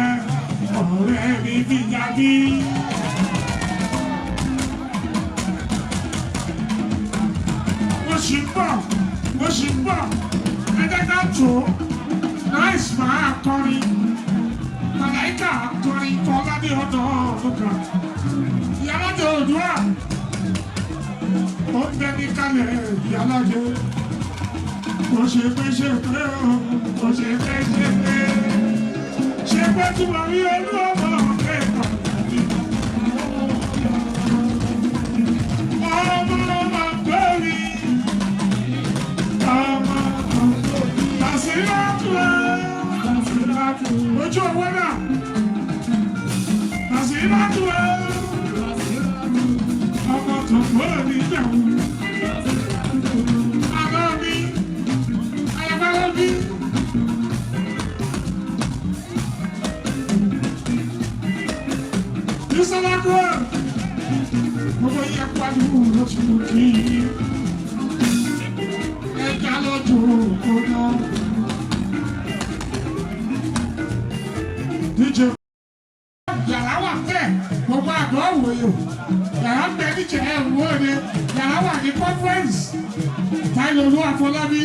ẹ ọ̀rẹ́ mi fi jáde. Mo ṣì ń bọ̀ ẹ̀jẹ̀ ká tó náìsì máa kọrin màláìkà kọrin kọ́lá ní ọ̀dọ̀ ọ̀dọ̀kà ìyálàjẹ Oòduà ó ń bẹ ní kalẹ̀ ìyálàjẹ kò ṣe pé kò ṣe pé ṣe pé tí mo rí olú ọmọ kẹta ọmọ gbẹ̀rì ọmọ Nasiratu ojú owó náà Nasiratu ọmọ tó gbọ́dọ̀ ní ìjẹun àlọ́ mi ayabala mi. Ìsọlágbó gbogbo yẹ pariwo lọ́tún kí ẹja lọ́jọ́ òkúta. DJ yàrá wà bẹ́ẹ̀ gbogbo àgọ́ òwòye yàrá bẹ́ẹ̀ níjẹ̀ ẹ̀wọ̀de yàrá wà ní conference Táílolú Àfọlábí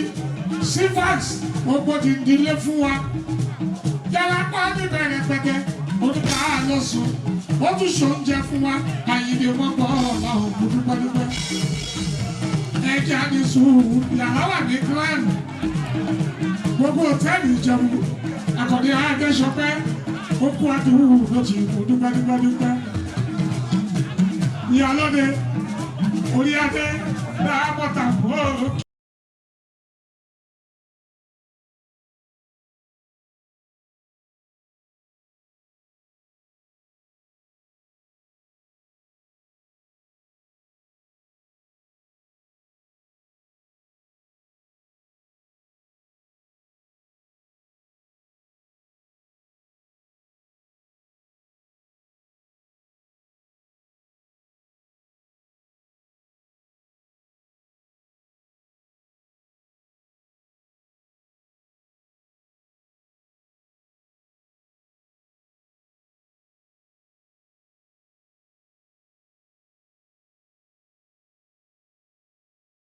Sifax gbogbo ti dilé fún wa yàrá pa níbẹ̀rẹ̀ pẹ̀tẹ́ oníkà á lọ sùn ó tún ṣoúnjẹ fún wa àyìnbí wọn gbọ́ ọ̀la òkú dúpẹ́dúpẹ́ ẹ̀jẹ̀ á ní sùúrù yàrá wà ní grand gbogbo hòtẹ́ẹ̀lì Ìjẹ̀bú Àkàndé Adéṣọpẹ́ ó kú àdúrú ló ti kú dúpẹ́dúpẹ́ ìyálóde orí adé dáa bọ́tà fún òkè.